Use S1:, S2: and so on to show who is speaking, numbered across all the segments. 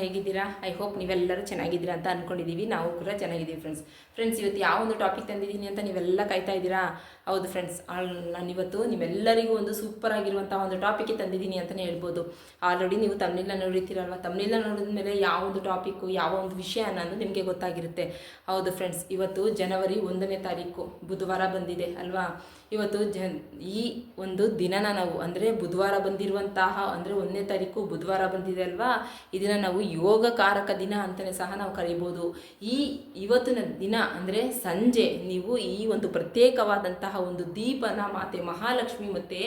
S1: ಹೇಗಿದ್ದೀರಾ? I hope ನೀವೆಲ್ಲರೂ ಚೆನ್ನಾಗಿದ್ದೀರಾ ಅಂತ ಅಂದ್ಕೊಂಡಿದ್ದೀವಿ. ನಾವು ಕೂಡ ಚೆನ್ನಾಗಿದ್ದೀವಿ ಫ್ರೆಂಡ್ಸ್ ಇವತ್ತು ಯಾವ ಒಂದು ಟಾಪಿಕ್ ತಂದಿದ್ದೀನಿ ಅಂತ ನೀವೆಲ್ಲ ಕಾಯ್ತಾ ಇದ್ದೀರಾ? ಹೌದು ಫ್ರೆಂಡ್ಸ್, ನಾನಿವತ್ತು ನೀವೆಲ್ಲರಿಗೂ ಒಂದು ಸೂಪರ್ ಆಗಿರುವಂಥ ಒಂದು ಟಾಪಿಕ್ ತಂದಿದ್ದೀನಿ ಅಂತಲೇ ಹೇಳ್ಬೋದು. ಆಲ್ರೆಡಿ ನೀವು ತಮಿಳ್ನ ನೋಡಿರ್ತೀರಲ್ವ, ತಮಿಳ್ನ ನೋಡಿದ ಮೇಲೆ ಯಾವ ಒಂದು ಟಾಪಿಕ್ಕು, ಯಾವ ಒಂದು ವಿಷಯ ಅನ್ನೋದು ನಿಮಗೆ ಗೊತ್ತಾಗಿರುತ್ತೆ. ಹೌದು ಫ್ರೆಂಡ್ಸ್, ಇವತ್ತು ಜನವರಿ 1ನೇ ತಾರೀಕು ಬುಧವಾರ ಬಂದಿದೆ ಅಲ್ವಾ. ಇವತ್ತು ಈ ಒಂದು ದಿನನ ನಾವು ಅಂದರೆ ಬುಧವಾರ ಬಂದಿರುವಂತಹ ಅಂದರೆ 1ನೇ ತಾರೀಕು ಬುಧವಾರ ಬಂದಿದೆ ಅಲ್ವಾ, ಇದನ್ನು ನಾವು ಯೋಗಕಾರಕ ದಿನ ಅಂತಲೇ ಸಹ ನಾವು ಕರೀಬೋದು. ಇವತ್ತಿನ ದಿನ ಅಂದರೆ ಸಂಜೆ ನೀವು ಈ ಒಂದು ಪ್ರತ್ಯೇಕವಾದಂತಹ ಒಂದು ದೀಪನ ಮಾತೆ ಮಹಾಲಕ್ಷ್ಮಿ ಮತ್ತು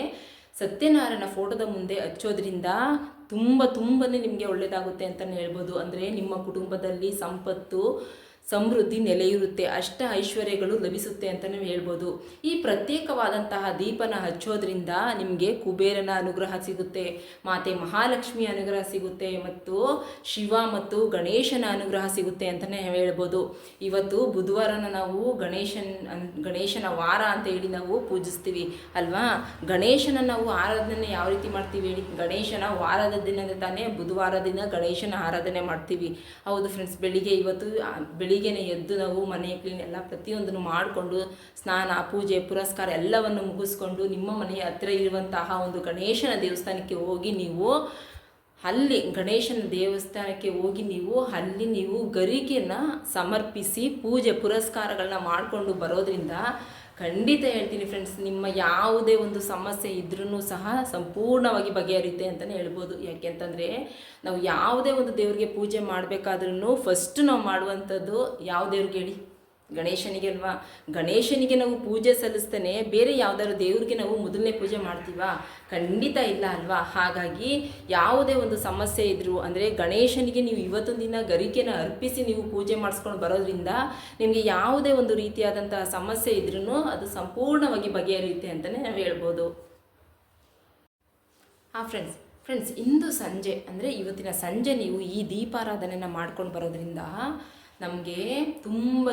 S1: ಸತ್ಯನಾರಾಯಣ ಫೋಟೋದ ಮುಂದೆ ಹಚ್ಚೋದ್ರಿಂದ ತುಂಬನೇ ನಿಮಗೆ ಒಳ್ಳೆಯದಾಗುತ್ತೆ ಅಂತಲೇ ಹೇಳ್ಬೋದು. ಅಂದರೆ ನಿಮ್ಮ ಕುಟುಂಬದಲ್ಲಿ ಸಂಪತ್ತು ಸಮೃದ್ಧಿ ನೆಲೆಯಿರುತ್ತೆ, ಅಷ್ಟ ಐಶ್ವರ್ಯಗಳು ಲಭಿಸುತ್ತೆ ಅಂತಲೇ ಹೇಳ್ಬೋದು. ಈ ಪ್ರತ್ಯೇಕವಾದಂತಹ ದೀಪನ ಹಚ್ಚೋದ್ರಿಂದ ನಿಮಗೆ ಕುಬೇರನ ಅನುಗ್ರಹ ಸಿಗುತ್ತೆ, ಮಾತೆ ಮಹಾಲಕ್ಷ್ಮಿಯ ಅನುಗ್ರಹ ಸಿಗುತ್ತೆ, ಮತ್ತು ಶಿವ ಮತ್ತು ಗಣೇಶನ ಅನುಗ್ರಹ ಸಿಗುತ್ತೆ ಅಂತಲೇ ಹೇಳ್ಬೋದು. ಇವತ್ತು ಬುಧವಾರನ ನಾವು ಗಣೇಶನ ವಾರ ಅಂತ ಹೇಳಿ ನಾವು ಪೂಜಿಸ್ತೀವಿ ಅಲ್ವಾ. ಗಣೇಶನ ನಾವು ಆರಾಧನೆ ಯಾವ ರೀತಿ ಮಾಡ್ತೀವಿ ಹೇಳಿ? ಗಣೇಶನ ವಾರದ ದಿನದ ತಾನೇ ಬುಧವಾರ ದಿನ ಗಣೇಶನ ಆರಾಧನೆ ಮಾಡ್ತೀವಿ. ಹೌದು ಫ್ರೆಂಡ್ಸ್, ಬೆಳಿಗ್ಗೆನೇ ಎದ್ದು ನಾವು ಮನೆ ಕ್ಲೀನ್ ಎಲ್ಲ ಪ್ರತಿಯೊಂದನ್ನು ಮಾಡಿಕೊಂಡು ಸ್ನಾನ ಪೂಜೆ ಪುರಸ್ಕಾರ ಎಲ್ಲವನ್ನು ಮುಗಿಸ್ಕೊಂಡು ನಿಮ್ಮ ಮನೆಯ ಹತ್ತಿರ ಇರುವಂತಹ ಒಂದು ಗಣೇಶನ ದೇವಸ್ಥಾನಕ್ಕೆ ಹೋಗಿ ನೀವು ಗರಿಗೆನ ಸಮರ್ಪಿಸಿ ಪೂಜೆ ಪುರಸ್ಕಾರಗಳನ್ನ ಮಾಡಿಕೊಂಡು ಬರೋದ್ರಿಂದ ಖಂಡಿತ ಹೇಳ್ತೀನಿ ಫ್ರೆಂಡ್ಸ್, ನಿಮ್ಮ ಯಾವುದೇ ಒಂದು ಸಮಸ್ಯೆ ಇದ್ರೂ ಸಹ ಸಂಪೂರ್ಣವಾಗಿ ಬಗೆಹರಿಯುತ್ತೆ ಅಂತಲೇ ಹೇಳ್ಬೋದು. ಯಾಕೆಂತಂದರೆ ನಾವು ಯಾವುದೇ ಒಂದು ದೇವರಿಗೆ ಪೂಜೆ ಮಾಡಬೇಕಾದ್ರೂ ಫಸ್ಟ್ ನಾವು ಮಾಡುವಂಥದ್ದು ಯಾವ ದೇವ್ರಿಗೆ ಹೇಳಿ? ಗಣೇಶನಿಗೆ ಅಲ್ವಾ. ಗಣೇಶನಿಗೆ ನಾವು ಪೂಜೆ ಸಲ್ಲಿಸ್ತಾನೆ ಬೇರೆ ಯಾವುದಾದ್ರು ದೇವ್ರಿಗೆ ನಾವು ಮೊದಲನೇ ಪೂಜೆ ಮಾಡ್ತೀವಾ? ಖಂಡಿತ ಇಲ್ಲ ಅಲ್ವಾ. ಹಾಗಾಗಿ ಯಾವುದೇ ಒಂದು ಸಮಸ್ಯೆ ಇದ್ದರೂ ಅಂದರೆ ಗಣೇಶನಿಗೆ ನೀವು ಇವತ್ತೊಂದು ದಿನ ಗರಿಕೆನ ಅರ್ಪಿಸಿ ನೀವು ಪೂಜೆ ಮಾಡಿಸ್ಕೊಂಡು ಬರೋದ್ರಿಂದ ನಿಮಗೆ ಯಾವುದೇ ಒಂದು ರೀತಿಯಾದಂತಹ ಸಮಸ್ಯೆ ಇದ್ರೂ ಅದು ಸಂಪೂರ್ಣವಾಗಿ ಬಗೆಹರಿಯುತ್ತೆ ಅಂತಲೇ ನಾವು ಹೇಳ್ಬೋದು. ಫ್ರೆಂಡ್ಸ್ ಇಂದು ಸಂಜೆ ಅಂದರೆ ಇವತ್ತಿನ ಸಂಜೆ ನೀವು ಈ ದೀಪಾರಾಧನೆಯನ್ನು ಮಾಡ್ಕೊಂಡು ಬರೋದ್ರಿಂದ ನಮಗೆ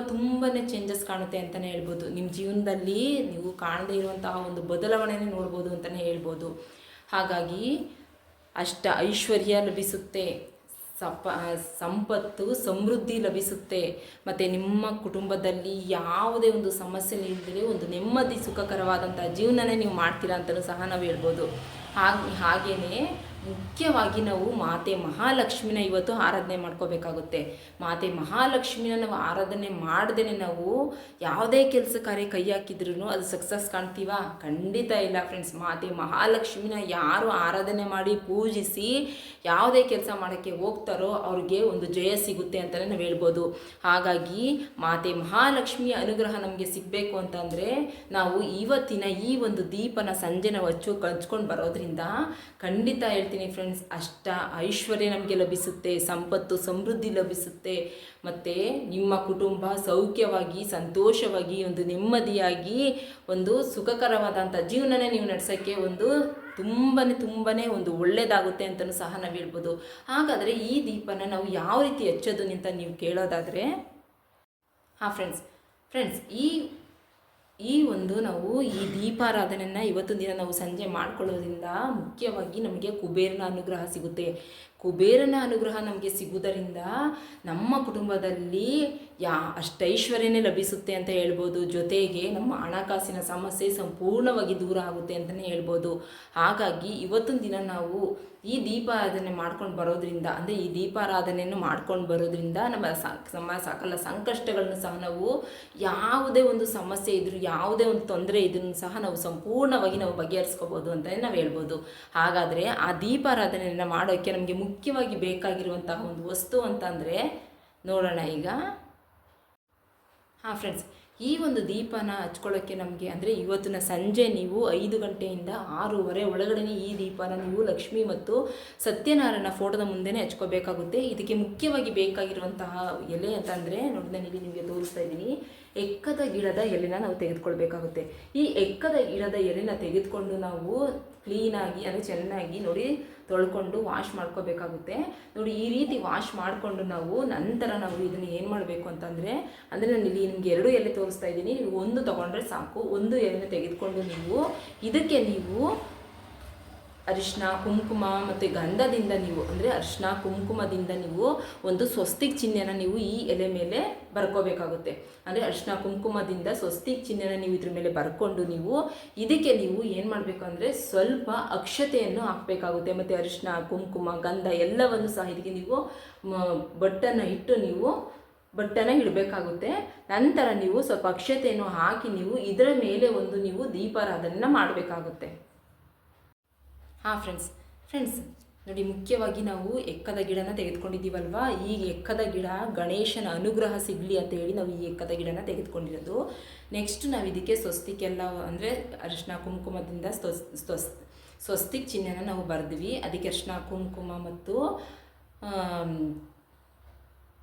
S1: ತುಂಬನೇ ಚೇಂಜಸ್ ಕಾಣುತ್ತೆ ಅಂತಲೇ ಹೇಳ್ಬೋದು. ನಿಮ್ಮ ಜೀವನದಲ್ಲಿ ನೀವು ಕಾಣದೇ ಇರುವಂತಹ ಒಂದು ಬದಲಾವಣೆನೇ ನೋಡ್ಬೋದು ಅಂತಲೇ ಹೇಳ್ಬೋದು. ಹಾಗಾಗಿ ಅಷ್ಟ ಐಶ್ವರ್ಯ ಲಭಿಸುತ್ತೆ, ಸಂಪತ್ತು ಸಮೃದ್ಧಿ ಲಭಿಸುತ್ತೆ, ಮತ್ತು ನಿಮ್ಮ ಕುಟುಂಬದಲ್ಲಿ ಯಾವುದೇ ಒಂದು ಸಮಸ್ಯೆ ಇಲ್ಲದೆ ಒಂದು ನೆಮ್ಮದಿ ಸುಖಕರವಾದಂಥ ಜೀವನನೇ ನೀವು ಮಾಡ್ತೀರಾ ಅಂತಲೂ ಸಹ ನಾವು ಹೇಳ್ಬೋದು. ಹಾಗೆಯೇ ಮುಖ್ಯವಾಗಿ ನಾವು ಮಾತೆ ಮಹಾಲಕ್ಷ್ಮಿನ ಇವತ್ತು ಆರಾಧನೆ ಮಾಡ್ಕೋಬೇಕಾಗುತ್ತೆ. ಮಾತೆ ಮಹಾಲಕ್ಷ್ಮಿನ ನಾವು ಆರಾಧನೆ ಮಾಡ್ದೇ ನಾವು ಯಾವುದೇ ಕೆಲಸ ಕಾರ್ಯ ಕೈ ಹಾಕಿದ್ರೂ ಅದು ಸಕ್ಸಸ್ ಕಾಣ್ತೀವಾ? ಖಂಡಿತ ಇಲ್ಲ ಫ್ರೆಂಡ್ಸ್. ಮಾತೆ ಮಹಾಲಕ್ಷ್ಮಿನ ಯಾರು ಆರಾಧನೆ ಮಾಡಿ ಪೂಜಿಸಿ ಯಾವುದೇ ಕೆಲಸ ಮಾಡೋಕ್ಕೆ ಹೋಗ್ತಾರೋ ಅವ್ರಿಗೆ ಒಂದು ಜಯ ಸಿಗುತ್ತೆ ಅಂತಲೇ ನಾವು ಹೇಳ್ಬೋದು. ಹಾಗಾಗಿ ಮಾತೆ ಮಹಾಲಕ್ಷ್ಮಿಯ ಅನುಗ್ರಹ ನಮಗೆ ಸಿಗಬೇಕು ಅಂತಂದರೆ ನಾವು ಇವತ್ತಿನ ಈ ಒಂದು ದೀಪನ ಸಂಜೆ ನಾವು ಹಚ್ಕೊಂಡು ಬರೋದ್ರಿಂದ ಖಂಡಿತ ಹೇಳ್ತೀನಿ ಫ್ರೆಂಡ್ಸ್, ಅಷ್ಟ ಐಶ್ವರ್ಯ ನಮಗೆ ಲಭಿಸುತ್ತೆ, ಸಂಪತ್ತು ಸಮೃದ್ಧಿ ಲಭಿಸುತ್ತೆ, ಮತ್ತು ನಿಮ್ಮ ಕುಟುಂಬ ಸೌಖ್ಯವಾಗಿ ಸಂತೋಷವಾಗಿ ಒಂದು ನೆಮ್ಮದಿಯಾಗಿ ಒಂದು ಸುಖಕರವಾದಂಥ ಜೀವನನೇ ನೀವು ನಡೆಸೋಕ್ಕೆ ಒಂದು ತುಂಬನೇ ಒಂದು ಒಳ್ಳೆಯದಾಗುತ್ತೆ ಅಂತಲೂ ಸಹ ನಾವು ಹೇಳ್ಬೋದು. ಹಾಗಾದರೆ ಈ ದೀಪನ ನಾವು ಯಾವ ರೀತಿ ಹಚ್ಚೋದು ಅಂತ ನೀವು ಕೇಳೋದಾದರೆ, ಫ್ರೆಂಡ್ಸ್ ನಾವು ಈ ದೀಪಾರಾಧನೆಯನ್ನು ಇವತ್ತೊಂದು ದಿನ ನಾವು ಸಂಜೆ ಮಾಡ್ಕೊಳ್ಳೋದ್ರಿಂದ ಮುಖ್ಯವಾಗಿ ನಮಗೆ ಕುಬೇರನ ಅನುಗ್ರಹ ಸಿಗುತ್ತೆ. ಕುಬೇರನ ಅನುಗ್ರಹ ನಮಗೆ ಸಿಗುವುದರಿಂದ ನಮ್ಮ ಕುಟುಂಬದಲ್ಲಿ ಅಷ್ಟೈಶ್ವರ್ಯನೇ ಲಭಿಸುತ್ತೆ ಅಂತ ಹೇಳ್ಬೋದು. ಜೊತೆಗೆ ನಮ್ಮ ಹಣಕಾಸಿನ ಸಮಸ್ಯೆ ಸಂಪೂರ್ಣವಾಗಿ ದೂರ ಆಗುತ್ತೆ ಅಂತಲೇ ಹೇಳ್ಬೋದು. ಹಾಗಾಗಿ ಇವತ್ತೊಂದು ದಿನ ನಾವು ಈ ದೀಪಾರಾಧನೆ ಮಾಡ್ಕೊಂಡು ಬರೋದ್ರಿಂದ ಅಂದರೆ ಈ ದೀಪಾರಾಧನೆಯನ್ನು ಮಾಡ್ಕೊಂಡು ಬರೋದ್ರಿಂದ ನಮ್ಮ ಸಕಲ ಸಂಕಷ್ಟಗಳನ್ನು ಸಹ ನಾವು ಯಾವುದೇ ಒಂದು ಸಮಸ್ಯೆ ಇದ್ರೂ ಯಾವುದೇ ಒಂದು ತೊಂದರೆ ಇದ್ರೂ ಸಹ ನಾವು ಸಂಪೂರ್ಣವಾಗಿ ನಾವು ಬಗೆಹರಿಸ್ಕೋಬೋದು ಅಂತಲೇ ನಾವು ಹೇಳ್ಬೋದು. ಹಾಗಾದರೆ ಆ ದೀಪಾರಾಧನೆಯನ್ನು ಮಾಡೋಕ್ಕೆ ನಮಗೆ ಮುಖ್ಯವಾಗಿ ಬೇಕಾಗಿರುವಂತಹ ಒಂದು ವಸ್ತು ಅಂತಂದರೆ ನೋಡೋಣ ಈಗ. ಫ್ರೆಂಡ್ಸ್, ಈ ಒಂದು ದೀಪನ ಹಚ್ಕೊಳ್ಳೋಕ್ಕೆ ನಮಗೆ ಅಂದರೆ ಇವತ್ತಿನ ಸಂಜೆ ನೀವು 5 ಗಂಟೆಯಿಂದ 6:30 ಒಳಗಡೆ ಈ ದೀಪನ ನೀವು ಲಕ್ಷ್ಮಿ ಮತ್ತು ಸತ್ಯನಾರಾಯಣ ಫೋಟೋದ ಮುಂದೆನೇ ಹಚ್ಕೋಬೇಕಾಗುತ್ತೆ. ಇದಕ್ಕೆ ಮುಖ್ಯವಾಗಿ ಬೇಕಾಗಿರುವಂತಹ ಎಲೆ ಅಂತಂದರೆ ನೋಡಿ, ನಾನು ಇಲ್ಲಿ ನಿಮಗೆ ತೋರಿಸ್ತಾ ಇದ್ದೀನಿ. ಎಕ್ಕದ ಗಿಡದ ಎಲೆನ ನಾವು ತೆಗೆದುಕೊಳ್ಬೇಕಾಗುತ್ತೆ. ಈ ಎಕ್ಕದ ಗಿಡದ ಎಲೆನ ತೆಗೆದುಕೊಂಡು ನಾವು ಕ್ಲೀನಾಗಿ ಅಂದರೆ ಚೆನ್ನಾಗಿ ನೋಡಿ ತೊಳ್ಕೊಂಡು ವಾಶ್ ಮಾಡ್ಕೋಬೇಕಾಗುತ್ತೆ. ನೋಡಿ ಈ ರೀತಿ ವಾಶ್ ಮಾಡಿಕೊಂಡು ನಂತರ ನಾವು ಇದನ್ನು ಏನು ಮಾಡಬೇಕು ಅಂತಂದರೆ ನಾನು ಇಲ್ಲಿ ನಿಮಗೆ 2 ಎಲೆ ತೋರಿಸ್ತಾ ಇದ್ದೀನಿ. ನೀವು ಒಂದು ತೊಗೊಂಡ್ರೆ ಸಾಕು. ಒಂದು ಎಲೆನ ತೆಗೆದುಕೊಂಡು ಇದಕ್ಕೆ ನೀವು ಅರಿಶಿನ ಕುಂಕುಮ ಮತ್ತು ಗಂಧದಿಂದ ನೀವು ಅಂದರೆ ಅರಿಶಿನ ಕುಂಕುಮದಿಂದ ನೀವು ಒಂದು ಸ್ವಸ್ತಿಕ್ ಚಿಹ್ನೆನ ನೀವು ಈ ಎಲೆ ಮೇಲೆ ಬರ್ಕೋಬೇಕಾಗುತ್ತೆ. ಅಂದರೆ ಅರಿಶಿನ ಕುಂಕುಮದಿಂದ ಸ್ವಸ್ತಿಕ್ ಚಿಹ್ನೆನ ನೀವು ಇದ್ರ ಮೇಲೆ ಬರ್ಕೊಂಡು ನೀವು ಇದಕ್ಕೆ ನೀವು ಏನು ಮಾಡಬೇಕು ಅಂದರೆ ಸ್ವಲ್ಪ ಅಕ್ಷತೆಯನ್ನು ಹಾಕಬೇಕಾಗುತ್ತೆ. ಮತ್ತು ಅರಿಶಿನ ಕುಂಕುಮ ಗಂಧ ಎಲ್ಲವನ್ನು ಸಹ ಇದಕ್ಕೆ ನೀವು ಬಟ್ಟನ್ನು ಇಟ್ಟು ನೀವು ಬಟ್ಟನ್ನು ಇಡಬೇಕಾಗುತ್ತೆ. ನಂತರ ನೀವು ಸ್ವಲ್ಪ ಅಕ್ಷತೆಯನ್ನು ಹಾಕಿ ನೀವು ಇದರ ಮೇಲೆ ಒಂದು ನೀವು ದೀಪಾರಾಧನೆಯನ್ನು ಮಾಡಬೇಕಾಗುತ್ತೆ. ಹಾಂ ಫ್ರೆಂಡ್ಸ್ ನೋಡಿ, ಮುಖ್ಯವಾಗಿ ನಾವು ಎಕ್ಕದ ಗಿಡನ ತೆಗೆದುಕೊಂಡಿದ್ದೀವಲ್ವಾ. ಈ ಎಕ್ಕದ ಗಿಡ ಗಣೇಶನ ಅನುಗ್ರಹ ಸಿಗಲಿ ಅಂತ ಹೇಳಿ ನಾವು ಈ ಎಕ್ಕದ ಗಿಡನ ತೆಗೆದುಕೊಂಡಿರೋದು. ನೆಕ್ಸ್ಟ್ ನಾವು ಇದಕ್ಕೆ ಸ್ವಸ್ತಿಕೆಲ್ಲ ಅಂದರೆ ಅರಿಶಿನ ಕುಂಕುಮದಿಂದ ಸ್ವಸ್ತಿಕ್ ಚಿಹ್ನೆನ ನಾವು ಬರೆದ್ವಿ. ಅದಕ್ಕೆ ಅರಿಶಿನ ಕುಂಕುಮ ಮತ್ತು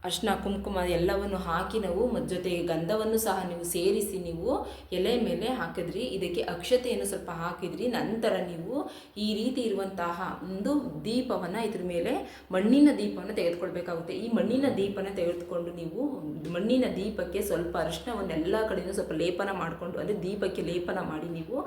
S1: ಅರಿಶಿನ ಕುಂಕುಮ ಎಲ್ಲವನ್ನು ಹಾಕಿ ನಾವು ಜೊತೆಗೆ ಗಂಧವನ್ನು ಸಹ ನೀವು ಸೇರಿಸಿ ನೀವು ಎಲೆ ಮೇಲೆ ಹಾಕಿದ್ರಿ. ಇದಕ್ಕೆ ಅಕ್ಷತೆಯನ್ನು ಸ್ವಲ್ಪ ಹಾಕಿದ್ರಿ. ನಂತರ ನೀವು ಈ ರೀತಿ ಇರುವಂತಹ ಒಂದು ದೀಪವನ್ನು ಇದ್ರ ಮೇಲೆ ಮಣ್ಣಿನ ದೀಪವನ್ನು ತೆಗೆದುಕೊಳ್ಬೇಕಾಗುತ್ತೆ. ಈ ಮಣ್ಣಿನ ದೀಪನ ತೆಗೆದುಕೊಂಡು ನೀವು ಮಣ್ಣಿನ ದೀಪಕ್ಕೆ ಸ್ವಲ್ಪ ಅರಿಶಿನವನ್ನೆಲ್ಲ ಕಡೆಯೂ ಸ್ವಲ್ಪ ಲೇಪನ ಮಾಡಿಕೊಂಡು ಅಂದರೆ ದೀಪಕ್ಕೆ ಲೇಪನ ಮಾಡಿ ನೀವು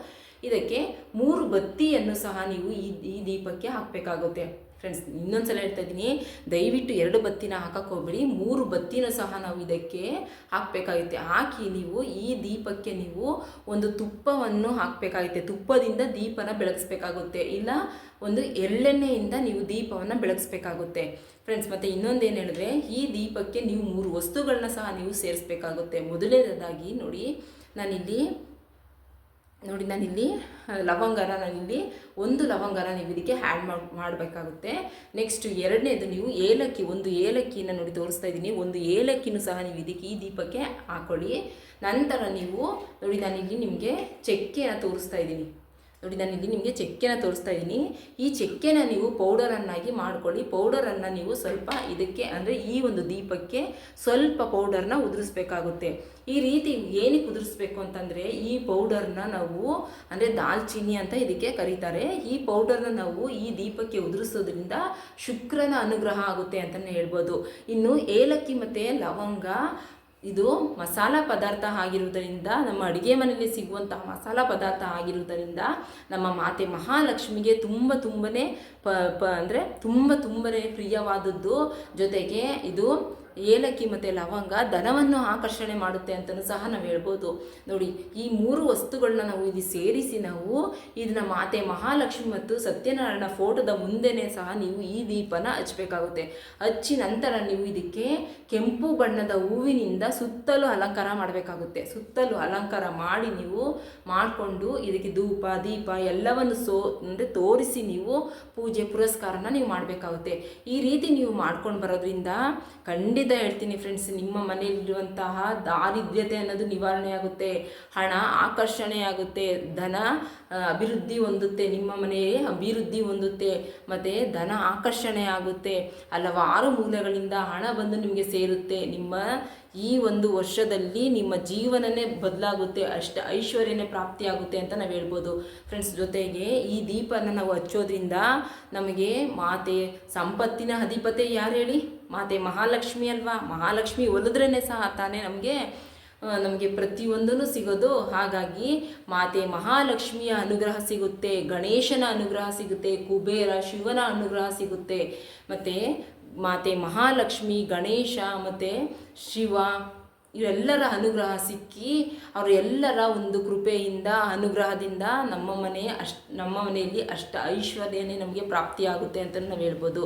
S1: ಇದಕ್ಕೆ 3 ಬತ್ತಿಯನ್ನು ಸಹ ನೀವು ಈ ದೀಪಕ್ಕೆ ಹಾಕಬೇಕಾಗುತ್ತೆ. ಫ್ರೆಂಡ್ಸ್ ಇನ್ನೊಂದು ಸಲ ಹೇಳ್ತಾ ಇದ್ದೀನಿ, ದಯವಿಟ್ಟು 2 ಬತ್ತಿನ ಹಾಕಕ್ಕೆ ಹೋಗ್ಬೇಡಿ, 3 ಬತ್ತಿನ ಸಹ ನಾವು ಇದಕ್ಕೆ ಹಾಕಬೇಕಾಗುತ್ತೆ. ಹಾಕಿ ನೀವು ಈ ದೀಪಕ್ಕೆ ನೀವು ಒಂದು ತುಪ್ಪವನ್ನು ಹಾಕಬೇಕಾಗುತ್ತೆ. ತುಪ್ಪದಿಂದ ದೀಪನ ಬೆಳಗಿಸ್ಬೇಕಾಗುತ್ತೆ, ಇಲ್ಲ ಒಂದು ಎಳ್ಳೆಣ್ಣೆಯಿಂದ ನೀವು ದೀಪವನ್ನು ಬೆಳಗಿಸ್ಬೇಕಾಗುತ್ತೆ ಫ್ರೆಂಡ್ಸ್. ಮತ್ತು ಇನ್ನೊಂದೇನು ಹೇಳಿದ್ರೆ, ಈ ದೀಪಕ್ಕೆ ನೀವು 3 ವಸ್ತುಗಳನ್ನ ಸಹ ನೀವು ಸೇರಿಸ್ಬೇಕಾಗುತ್ತೆ. ಮೊದಲನೇದಾಗಿ ನಾನಿಲ್ಲಿ ಲವಂಗನ ಒಂದು ಲವಂಗನ ನೀವು ಇದಕ್ಕೆ ಆ್ಯಡ್ ಮಾಡಬೇಕಾಗುತ್ತೆ. ನೆಕ್ಸ್ಟ್ ಎರಡನೇದು ನೀವು ಒಂದು ಏಲಕ್ಕಿನ ನೋಡಿ ತೋರಿಸ್ತಾ ಇದ್ದೀನಿ. ಒಂದು ಏಲಕ್ಕಿನೂ ಸಹ ನೀವು ಈ ದೀಪಕ್ಕೆ ಹಾಕೊಳ್ಳಿ. ನಂತರ ನೀವು ನೋಡಿ ನಾನಿಲ್ಲಿ ನಿಮಗೆ ಚಕ್ಕೆನ ತೋರಿಸ್ತಾ ಇದ್ದೀನಿ. ಈ ಚಕ್ಕೆನ ನೀವು ಪೌಡರನ್ನಾಗಿ ಮಾಡ್ಕೊಳ್ಳಿ. ಪೌಡರನ್ನು ನೀವು ಸ್ವಲ್ಪ ಇದಕ್ಕೆ ಅಂದರೆ ಈ ಒಂದು ದೀಪಕ್ಕೆ ಸ್ವಲ್ಪ ಪೌಡರ್ನ ಉದುರಿಸ್ಬೇಕಾಗುತ್ತೆ. ಈ ರೀತಿ ಏನಕ್ಕೆ ಉದುರಿಸ್ಬೇಕು ಅಂತಂದರೆ, ಈ ಪೌಡರ್ನ ನಾವು ಅಂದರೆ ದಾಲ್ಚಿನ್ನಿ ಅಂತ ಇದಕ್ಕೆ ಕರೀತಾರೆ. ಈ ಪೌಡರ್ನ ನಾವು ಈ ದೀಪಕ್ಕೆ ಉದುರಿಸೋದ್ರಿಂದ ಶುಕ್ರನ ಅನುಗ್ರಹ ಆಗುತ್ತೆ ಅಂತಲೇ ಹೇಳ್ಬೋದು. ಇನ್ನು ಏಲಕ್ಕಿ ಮತ್ತು ಲವಂಗ ಇದು ಮಸಾಲ ಪದಾರ್ಥ ಆಗಿರುವುದರಿಂದ, ನಮ್ಮ ಅಡುಗೆ ಮನೆಯಲ್ಲಿ ಸಿಗುವಂತಹ ಮಸಾಲ ಪದಾರ್ಥ ಆಗಿರುವುದರಿಂದ ನಮ್ಮ ಮಾತೆ ಮಹಾಲಕ್ಷ್ಮಿಗೆ ತುಂಬನೇ ಅಂದರೆ ತುಂಬನೇ ಪ್ರಿಯವಾದದ್ದು. ಜೊತೆಗೆ ಇದು ಏಲಕ್ಕಿ ಮತ್ತು ಲವಂಗ ಧನವನ್ನು ಆಕರ್ಷಣೆ ಮಾಡುತ್ತೆ ಅಂತಲೂ ಸಹ ನಾವು ಹೇಳ್ಬೋದು. ನೋಡಿ, ಈ 3 ವಸ್ತುಗಳನ್ನ ನಾವು ಇಲ್ಲಿ ಸೇರಿಸಿ ನಾವು ಇದನ್ನ ಮಾತೆ ಮಹಾಲಕ್ಷ್ಮಿ ಮತ್ತು ಸತ್ಯನಾರಾಯಣ ಫೋಟೋದ ಮುಂದೆನೇ ಸಹ ನೀವು ಈ ದೀಪನ ಹಚ್ಚಬೇಕಾಗುತ್ತೆ. ಹಚ್ಚಿ ನಂತರ ನೀವು ಇದಕ್ಕೆ ಕೆಂಪು ಬಣ್ಣದ ಹೂವಿನಿಂದ ಸುತ್ತಲೂ ಅಲಂಕಾರ ಮಾಡಬೇಕಾಗುತ್ತೆ. ಸುತ್ತಲೂ ಅಲಂಕಾರ ಮಾಡಿ ನೀವು ಮಾಡಿಕೊಂಡು ಇದಕ್ಕೆ ಧೂಪ ದೀಪ ಎಲ್ಲವನ್ನು ಅಂದರೆ ತೋರಿಸಿ ನೀವು ಪೂಜೆ ಪುರಸ್ಕಾರನ ನೀವು ಮಾಡಬೇಕಾಗುತ್ತೆ. ಈ ರೀತಿ ನೀವು ಮಾಡ್ಕೊಂಡು ಬರೋದ್ರಿಂದ ಖಂಡಿತ ಹೇಳ್ತೀನಿ ಫ್ರೆಂಡ್ಸ್, ನಿಮ್ಮ ಮನೆಯಲ್ಲಿರುವಂತಹ ದಾರಿದ್ರ್ಯತೆ ಅನ್ನೋದು ನಿವಾರಣೆ ಆಗುತ್ತೆ, ಹಣ ಆಕರ್ಷಣೆ ಆಗುತ್ತೆ, ಧನ ಅಭಿವೃದ್ಧಿ ಹೊಂದುತ್ತೆ, ನಿಮ್ಮ ಮನೆಯೇ ಅಭಿವೃದ್ಧಿ ಹೊಂದುತ್ತೆ, ಮತ್ತು ಧನ ಆಕರ್ಷಣೆ ಆಗುತ್ತೆ. ಹಲವಾರು ಮೂಲಗಳಿಂದ ಹಣ ಬಂದು ನಿಮಗೆ ಸೇರುತ್ತೆ. ನಿಮ್ಮ ಈ ಒಂದು ವರ್ಷದಲ್ಲಿ ನಿಮ್ಮ ಜೀವನನೇ ಬದಲಾಗುತ್ತೆ, ಅಷ್ಟು ಐಶ್ವರ್ಯನೇ ಪ್ರಾಪ್ತಿಯಾಗುತ್ತೆ ಅಂತ ನಾವು ಹೇಳ್ಬೋದು ಫ್ರೆಂಡ್ಸ್. ಜೊತೆಗೆ ಈ ದೀಪನ ನಾವು ಹಚ್ಚೋದ್ರಿಂದ ನಮಗೆ ಮಾತೆ ಸಂಪತ್ತಿನ ಅಧಿಪತಿ ಯಾರು ಹೇಳಿ? ಮಾತೆ ಮಹಾಲಕ್ಷ್ಮಿ ಅಲ್ವಾ. ಮಹಾಲಕ್ಷ್ಮಿ ಒಲಿದ್ರೇ ಸಹ ತಾನೇ ನಮಗೆ ಪ್ರತಿಯೊಂದೂ ಸಿಗೋದು. ಹಾಗಾಗಿ ಮಾತೆ ಮಹಾಲಕ್ಷ್ಮಿಯ ಅನುಗ್ರಹ ಸಿಗುತ್ತೆ, ಗಣೇಶನ ಅನುಗ್ರಹ ಸಿಗುತ್ತೆ, ಕುಬೇರ ಶಿವನ ಅನುಗ್ರಹ ಸಿಗುತ್ತೆ. ಮತ್ತು ಮಾತೆ ಮಹಾಲಕ್ಷ್ಮಿ, ಗಣೇಶ ಮತ್ತು ಶಿವ ಇವರೆಲ್ಲರ ಅನುಗ್ರಹ ಸಿಕ್ಕಿ ಅವರೆಲ್ಲರ ಒಂದು ಕೃಪೆಯಿಂದ ಅನುಗ್ರಹದಿಂದ ನಮ್ಮ ಮನೆಯಲ್ಲಿ ಅಷ್ಟ ಐಶ್ವರ್ಯನೇ ನಮಗೆ ಪ್ರಾಪ್ತಿಯಾಗುತ್ತೆ ಅಂತ ನಾವು ಹೇಳ್ಬೋದು.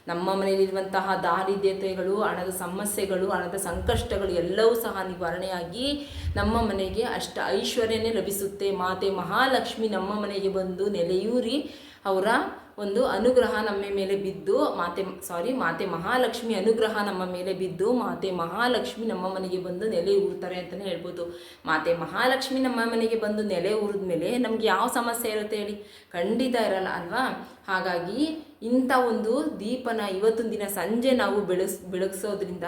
S1: ನಮ್ಮ ಮನೆಯಲ್ಲಿರುವಂತಹ ದಾರಿದ್ರ್ಯತೆಗಳು, ಹಣದ ಸಮಸ್ಯೆಗಳು, ಹಣದ ಸಂಕಷ್ಟಗಳು ಎಲ್ಲವೂ ಸಹ ನಿವಾರಣೆಯಾಗಿ ನಮ್ಮ ಮನೆಗೆ ಅಷ್ಟ ಐಶ್ವರ್ಯನೇ ಲಭಿಸುತ್ತೆ. ಮಾತೆ ಮಹಾಲಕ್ಷ್ಮಿ ನಮ್ಮ ಮನೆಗೆ ಬಂದು ನೆಲೆಯೂರಿ ಅವರ ಒಂದು ಅನುಗ್ರಹ ನಮ್ಮ ಮೇಲೆ ಬಿದ್ದು ಮಾತೆ ಮಹಾಲಕ್ಷ್ಮಿ ಅನುಗ್ರಹ ನಮ್ಮ ಮೇಲೆ ಬಿದ್ದು ಮಾತೆ ಮಹಾಲಕ್ಷ್ಮಿ ನಮ್ಮ ಮನೆಗೆ ಬಂದು ನೆಲೆ ಊರ್ತಾರೆ ಅಂತಲೇ ಹೇಳ್ಬೋದು. ಮಾತೆ ಮಹಾಲಕ್ಷ್ಮಿ ನಮ್ಮ ಮನೆಗೆ ಬಂದು ನೆಲೆ ಊರಿದ ಮೇಲೆ ನಮಗೆ ಯಾವ ಸಮಸ್ಯೆ ಇರುತ್ತೆ ಹೇಳಿ? ಖಂಡಿತ ಇರಲ್ಲ ಅಲ್ವಾ. ಹಾಗಾಗಿ ಇಂಥ ಒಂದು ದೀಪನ ಇವತ್ತಿನ ದಿನ ಸಂಜೆ ನಾವು ಬೆಳಗಿಸೋದ್ರಿಂದ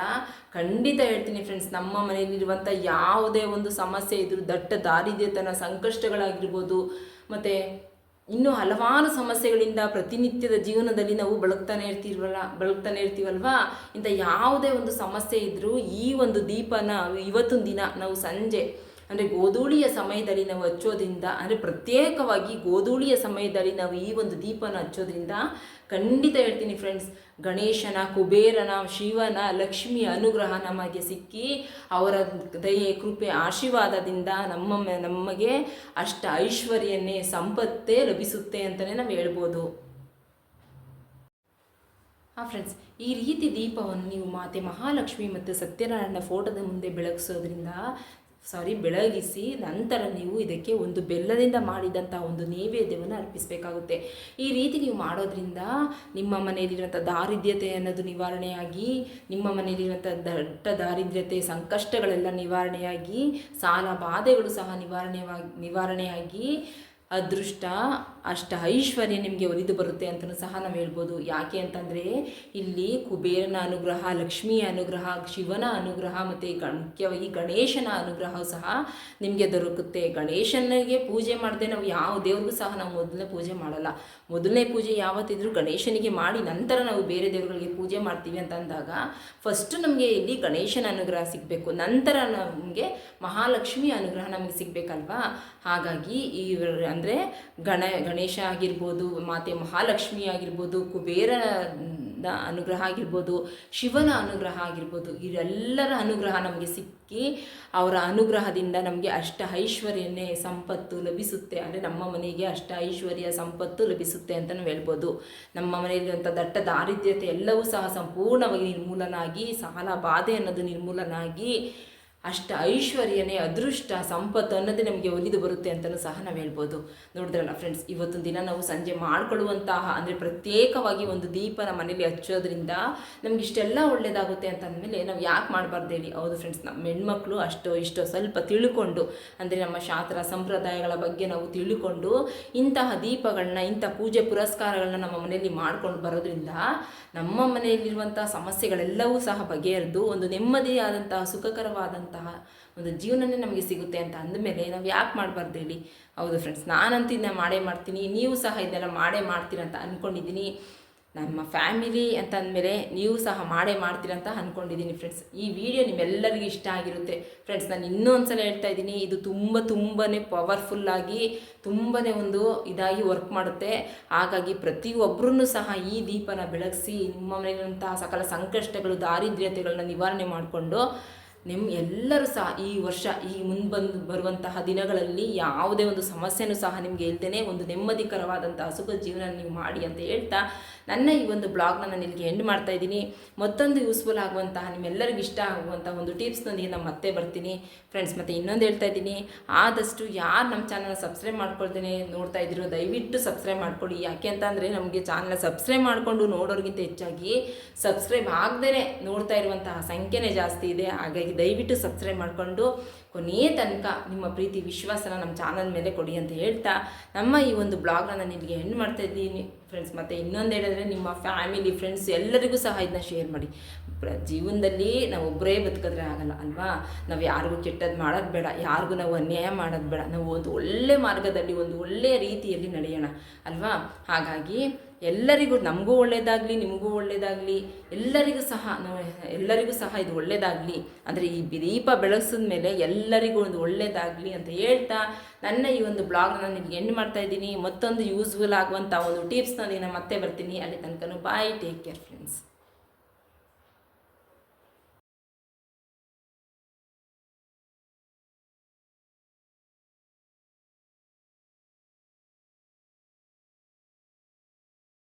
S1: ಖಂಡಿತ ಹೇಳ್ತೀನಿ ಫ್ರೆಂಡ್ಸ್, ನಮ್ಮ ಮನೆಯಲ್ಲಿರುವಂಥ ಯಾವುದೇ ಒಂದು ಸಮಸ್ಯೆ ಇದ್ರೂ, ದಟ್ಟ ದಾರಿದ್ರ್ಯತನ ಸಂಕಷ್ಟಗಳಾಗಿರ್ಬೋದು, ಮತ್ತು ಇನ್ನೂ ಹಲವಾರು ಸಮಸ್ಯೆಗಳಿಂದ ಪ್ರತಿನಿತ್ಯದ ಜೀವನದಲ್ಲಿ ನಾವು ಬಳಕ್ತಾನೆ ಇರ್ತೀವಲ್ವಾ. ಇಂಥ ಯಾವುದೇ ಒಂದು ಸಮಸ್ಯೆ ಇದ್ದರೂ ಈ ಒಂದು ದೀಪನ ಇವತ್ತಿನ ದಿನ ನಾವು ಸಂಜೆ ಅಂದರೆ ಗೋಧೂಳಿಯ ಸಮಯದಲ್ಲಿ ನಾವು ಹಚ್ಚೋದ್ರಿಂದ, ಅಂದರೆ ಪ್ರತ್ಯೇಕವಾಗಿ ಗೋಧೂಳಿಯ ಸಮಯದಲ್ಲಿ ನಾವು ಈ ಒಂದು ದೀಪನ ಹಚ್ಚೋದ್ರಿಂದ ಖಂಡಿತ ಹೇಳ್ತೀನಿ ಫ್ರೆಂಡ್ಸ್, ಗಣೇಶನ, ಕುಬೇರನ, ಶಿವನ, ಲಕ್ಷ್ಮಿಯ ಅನುಗ್ರಹ ನಮಗೆ ಸಿಕ್ಕಿ ಅವರ ದಯೆ, ಕೃಪೆ, ಆಶೀರ್ವಾದದಿಂದ ನಮಗೆ ಅಷ್ಟ ಐಶ್ವರ್ಯನೇ, ಸಂಪತ್ತೇ ಲಭಿಸುತ್ತೆ ಅಂತಲೇ ನಾವು ಹೇಳ್ಬೋದು. ಫ್ರೆಂಡ್ಸ್, ಈ ರೀತಿ ದೀಪವನ್ನು ನೀವು ಮಾತೆ ಮಹಾಲಕ್ಷ್ಮಿ ಮತ್ತು ಸತ್ಯನಾರಾಯಣ ಫೋಟೋದ ಮುಂದೆ ಬೆಳಗಿಸಿ ನಂತರ ನೀವು ಇದಕ್ಕೆ ಒಂದು ಬೆಲ್ಲದಿಂದ ಮಾಡಿದಂಥ ಒಂದು ನೈವೇದ್ಯವನ್ನು ಅರ್ಪಿಸಬೇಕಾಗುತ್ತೆ. ಈ ರೀತಿ ನೀವು ಮಾಡೋದ್ರಿಂದ ನಿಮ್ಮ ಮನೆಯಲ್ಲಿರುವಂಥ ದಾರಿದ್ರ್ಯತೆ ಅನ್ನೋದು ನಿವಾರಣೆಯಾಗಿ, ನಿಮ್ಮ ಮನೆಯಲ್ಲಿರುವಂಥ ದಟ್ಟ ದಾರಿದ್ರ್ಯತೆ, ಸಂಕಷ್ಟಗಳೆಲ್ಲ ನಿವಾರಣೆಯಾಗಿ, ಸಾಲ ಬಾಧೆಗಳು ಸಹ ನಿವಾರಣೆಯಾಗಿ ಅದೃಷ್ಟ, ಅಷ್ಟ ಐಶ್ವರ್ಯ ನಿಮಗೆ ಒಲಿದು ಬರುತ್ತೆ ಅಂತಲೂ ಸಹ ನಾವು ಹೇಳ್ಬೋದು. ಯಾಕೆ ಅಂತಂದರೆ ಇಲ್ಲಿ ಕುಬೇರನ ಅನುಗ್ರಹ, ಲಕ್ಷ್ಮಿಯ ಅನುಗ್ರಹ, ಶಿವನ ಅನುಗ್ರಹ ಮತ್ತು ಮುಖ್ಯವಾಗಿ ಗಣೇಶನ ಅನುಗ್ರಹ ಸಹ ನಿಮಗೆ ದೊರಕುತ್ತೆ. ಗಣೇಶನಿಗೆ ಪೂಜೆ ಮಾಡದೆ ನಾವು ಯಾವ ದೇವ್ರಿಗೂ ಸಹ ನಾವು ಮೊದಲನೇ ಪೂಜೆ ಮಾಡಲ್ಲ. ಮೊದಲನೇ ಪೂಜೆ ಯಾವತ್ತಿದ್ರೂ ಗಣೇಶನಿಗೆ ಮಾಡಿ ನಂತರ ನಾವು ಬೇರೆ ದೇವರುಗಳಿಗೆ ಪೂಜೆ ಮಾಡ್ತೀವಿ ಅಂತ ಅಂದಾಗ ಫಸ್ಟು ನಮಗೆ ಇಲ್ಲಿ ಗಣೇಶನ ಅನುಗ್ರಹ ಸಿಗಬೇಕು, ನಂತರ ನಮಗೆ ಮಹಾಲಕ್ಷ್ಮಿಯ ಅನುಗ್ರಹ ನಮಗೆ ಸಿಗಬೇಕಲ್ವಾ. ಹಾಗಾಗಿ ಅಂದರೆ ಗಣೇಶ ಆಗಿರ್ಬೋದು, ಮಾತೆ ಮಹಾಲಕ್ಷ್ಮಿ ಆಗಿರ್ಬೋದು, ಕುಬೇರನ ಅನುಗ್ರಹ ಆಗಿರ್ಬೋದು, ಶಿವನ ಅನುಗ್ರಹ ಆಗಿರ್ಬೋದು, ಇವರೆಲ್ಲರ ಅನುಗ್ರಹ ನಮಗೆ ಸಿಕ್ಕಿ ಅವರ ಅನುಗ್ರಹದಿಂದ ನಮಗೆ ಅಷ್ಟ ಐಶ್ವರ್ಯನೇ, ಸಂಪತ್ತು ಲಭಿಸುತ್ತೆ. ಅಂದರೆ ನಮ್ಮ ಮನೆಗೆ ಅಷ್ಟ ಐಶ್ವರ್ಯ, ಸಂಪತ್ತು ಲಭಿಸುತ್ತೆ ಅಂತ ನಾವು ಹೇಳ್ಬೋದು. ನಮ್ಮ ಮನೆಯಲ್ಲಿರುವಂಥ ದಟ್ಟ ದಾರಿದ್ರ್ಯತೆ ಎಲ್ಲವೂ ಸಹ ಸಂಪೂರ್ಣವಾಗಿ ನಿರ್ಮೂಲನಾಗಿ, ಸಾಲ ಬಾಧೆ ಅನ್ನೋದು ನಿರ್ಮೂಲನಾಗಿ, ಅಷ್ಟ ಐಶ್ವರ್ಯನೇ, ಅದೃಷ್ಟ, ಸಂಪತ್ತು ಅನ್ನೋದೇ ನಮಗೆ ಒಲಿದು ಬರುತ್ತೆ ಅಂತಲೂ ಸಹ ನಾವು ಹೇಳ್ಬೋದು. ನೋಡಿದ್ರಲ್ಲ ಫ್ರೆಂಡ್ಸ್, ಇವತ್ತೊಂದು ದಿನ ನಾವು ಸಂಜೆ ಮಾಡಿಕೊಳ್ಳುವಂತಹ ಅಂದರೆ ಪ್ರತ್ಯೇಕವಾಗಿ ಒಂದು ದೀಪನ ಮನೇಲಿ ಹಚ್ಚೋದ್ರಿಂದ ನಮ್ಗೆ ಇಷ್ಟೆಲ್ಲ ಒಳ್ಳೆಯದಾಗುತ್ತೆ ಅಂತ ಅಂದಮೇಲೆ ನಾವು ಯಾಕೆ ಮಾಡಬಾರ್ದು ಹೇಳಿ? ಹೌದು ಫ್ರೆಂಡ್ಸ್, ನಮ್ಮ ಹೆಣ್ಮಕ್ಳು ಇಷ್ಟೋ ಸ್ವಲ್ಪ ತಿಳ್ಕೊಂಡು, ಅಂದರೆ ನಮ್ಮ ಶಾಸ್ತ್ರ ಸಂಪ್ರದಾಯಗಳ ಬಗ್ಗೆ ನಾವು ತಿಳ್ಕೊಂಡು ಇಂತಹ ದೀಪಗಳನ್ನ, ಇಂಥ ಪೂಜೆ ಪುರಸ್ಕಾರಗಳನ್ನ ನಮ್ಮ ಮನೆಯಲ್ಲಿ ಮಾಡ್ಕೊಂಡು ಬರೋದ್ರಿಂದ ನಮ್ಮ ಮನೆಯಲ್ಲಿರುವಂಥ ಸಮಸ್ಯೆಗಳೆಲ್ಲವೂ ಸಹ ಬಗೆಹರಿದು ಒಂದು ನೆಮ್ಮದಿಯಾದಂತಹ, ಸುಖಕರವಾದಂತಹ ಒಂದು ಜೀವನನೇ ನಮಗೆ ಸಿಗುತ್ತೆ ಅಂತ ಅಂದಮೇಲೆ ನಾವು ಯಾಕೆ ಮಾಡಬಾರ್ದು ಹೇಳಿ? ಹೌದು ಫ್ರೆಂಡ್ಸ್, ನಾನಂತೂ ಇದನ್ನ ಮಾಡೇ ಮಾಡ್ತೀನಿ, ನೀವು ಸಹ ಇದೆಲ್ಲ ಮಾಡೇ ಮಾಡ್ತೀರಂತ ಅಂದ್ಕೊಂಡಿದ್ದೀನಿ. ನಮ್ಮ ಫ್ಯಾಮಿಲಿ ಅಂತ ಅಂದಮೇಲೆ ನೀವು ಸಹ ಮಾಡೇ ಮಾಡ್ತೀರಂತ ಅಂದ್ಕೊಂಡಿದ್ದೀನಿ ಫ್ರೆಂಡ್ಸ್. ಈ ವಿಡಿಯೋ ನಿಮ್ಮೆಲ್ಲರಿಗೂ ಇಷ್ಟ ಆಗಿರುತ್ತೆ ಫ್ರೆಂಡ್ಸ್. ನಾನು ಇನ್ನೊಂದು ಸಲ ಹೇಳ್ತಾ ಇದ್ದೀನಿ, ಇದು ತುಂಬಾ ಪವರ್ಫುಲ್ಲಾಗಿ, ತುಂಬಾ ಒಂದು ಇದಾಗಿ ವರ್ಕ್ ಮಾಡುತ್ತೆ. ಹಾಗಾಗಿ ಪ್ರತಿಯೊಬ್ಬರೂ ಸಹ ಈ ದೀಪನ ಬೆಳಗಿಸಿ ನಿಮ್ಮ ಮನೆಯಲ್ಲಿರುವಂತಹ ಸಕಲ ಸಂಕಷ್ಟಗಳು, ದಾರಿದ್ರ್ಯತೆಗಳನ್ನ ನಿವಾರಣೆ ಮಾಡಿಕೊಂಡು ಎಲ್ಲರೂ ಸಹ ಈ ವರ್ಷ, ಈ ಬರುವಂತಹ ದಿನಗಳಲ್ಲಿ ಯಾವುದೇ ಒಂದು ಸಮಸ್ಯೆನೂ ಸಹ ನಿಮಗೆ ಇಲ್ದೇ ಒಂದು ನೆಮ್ಮದಿಕರವಾದಂತಹ ಸುಖ ಜೀವನ ನೀವು ಮಾಡಿ ಅಂತ ಹೇಳ್ತಾ ನನ್ನ ಈ ಒಂದು ಬ್ಲಾಗ್ನ ನಾನು ಇಲ್ಲಿಗೆ ಎಂಡ್ ಮಾಡ್ತಾ ಇದ್ದೀನಿ. ಮತ್ತೊಂದು ಯೂಸ್ಫುಲ್ ಆಗುವಂತಹ, ನಿಮ್ಮೆಲ್ಲರಿಗೂ ಇಷ್ಟ ಆಗುವಂಥ ಒಂದು ಟಿಪ್ಸ್ನೊಂದಿಗೆ ನಾನು ಮತ್ತೆ ಬರ್ತೀನಿ ಫ್ರೆಂಡ್ಸ್. ಮತ್ತು ಇನ್ನೊಂದು ಹೇಳ್ತಾ ಇದ್ದೀನಿ, ಆದಷ್ಟು ಯಾರು ನಮ್ಮ ಚಾನಲ್ನ ಸಬ್ಸ್ಕ್ರೈಬ್ ಮಾಡ್ಕೊಳ್ತೇನೆ ನೋಡ್ತಾ ಇದ್ದೀರೋ ದಯವಿಟ್ಟು ಸಬ್ಸ್ಕ್ರೈಬ್ ಮಾಡ್ಕೊಳ್ಳಿ. ಯಾಕೆ ಅಂತಂದರೆ ನಮಗೆ ಚಾನಲ್ನ ಸಬ್ಸ್ಕ್ರೈಬ್ ಮಾಡಿಕೊಂಡು ನೋಡೋರಿಗಿಂತ ಹೆಚ್ಚಾಗಿ ಸಬ್ಸ್ಕ್ರೈಬ್ ಆಗದೇ ನೋಡ್ತಾ ಇರುವಂತಹ ಸಂಖ್ಯೆನೇ ಜಾಸ್ತಿ ಇದೆ. ಹಾಗಾಗಿ ದಯವಿಟ್ಟು ಸಬ್ಸ್ಕ್ರೈಬ್ ಮಾಡಿಕೊಂಡು ಕೊನೆಯ ತನಕ ನಿಮ್ಮ ಪ್ರೀತಿ ವಿಶ್ವಾಸನ ನಮ್ಮ ಚಾನಲ್ ಮೇಲೆ ಕೊಡಿ ಅಂತ ಹೇಳ್ತಾ ನಮ್ಮ ಈ ಒಂದು ಬ್ಲಾಗ್ನ ನಾನು ಇಲ್ಲಿಗೆ ಎಂಡ್ ಮಾಡ್ತಾ ಇದ್ದೀನಿ ಫ್ರೆಂಡ್ಸ್. ಮತ್ತು ಇನ್ನೊಂದು ಹೇಳಿದ್ರೆ, ನಿಮ್ಮ ಫ್ಯಾಮಿಲಿ, ಫ್ರೆಂಡ್ಸ್ ಎಲ್ಲರಿಗೂ ಸಹ ಇದನ್ನ ಶೇರ್ ಮಾಡಿ. ಜೀವನದಲ್ಲಿ ನಾವು ಒಬ್ಬರೇ ಬದುಕಿದ್ರೆ ಆಗಲ್ಲ ಅಲ್ವಾ? ನಾವು ಯಾರಿಗೂ ಕೆಟ್ಟದ್ದು ಮಾಡೋದು ಬೇಡ, ಯಾರಿಗೂ ನಾವು ಅನ್ಯಾಯ ಮಾಡೋದು ಬೇಡ. ನಾವು ಒಂದು ಒಳ್ಳೆ ಮಾರ್ಗದಲ್ಲಿ, ಒಂದು ಒಳ್ಳೆಯ ರೀತಿಯಲ್ಲಿ ನಡೆಯೋಣ ಅಲ್ವಾ? ಹಾಗಾಗಿ ಎಲ್ಲರಿಗೂ, ನಮಗೂ ಒಳ್ಳೆಯದಾಗಲಿ, ನಿಮಗೂ ಒಳ್ಳೆಯದಾಗಲಿ, ಎಲ್ಲರಿಗೂ ಸಹ ಇದು ಒಳ್ಳೆಯದಾಗಲಿ. ಅಂದರೆ ಈ ದೀಪ ಬೆಳಗಿಸಿದ ಮೇಲೆ ಎಲ್ಲರಿಗೂ ಒಂದು ಒಳ್ಳೆಯದಾಗಲಿ ಅಂತ ಹೇಳ್ತಾ ನನ್ನ ಈ ಒಂದು ಬ್ಲಾಗ್ನ ನಾನು ನಿಮಗೆ ಎಂಡ್ ಮಾಡ್ತಾ ಇದ್ದೀನಿ. ಮತ್ತೊಂದು ಯೂಸ್ಫುಲ್ ಆಗುವಂಥ ಒಂದು ಟಿಪ್ಸ್ನ ನಾನು ಮತ್ತೆ ಬರ್ತೀನಿ. ಅಲ್ಲಿ ತನಕ ಬಾಯ್, ಟೇಕ್ ಕೇರ್ ಫ್ರೆಂಡ್ಸ್.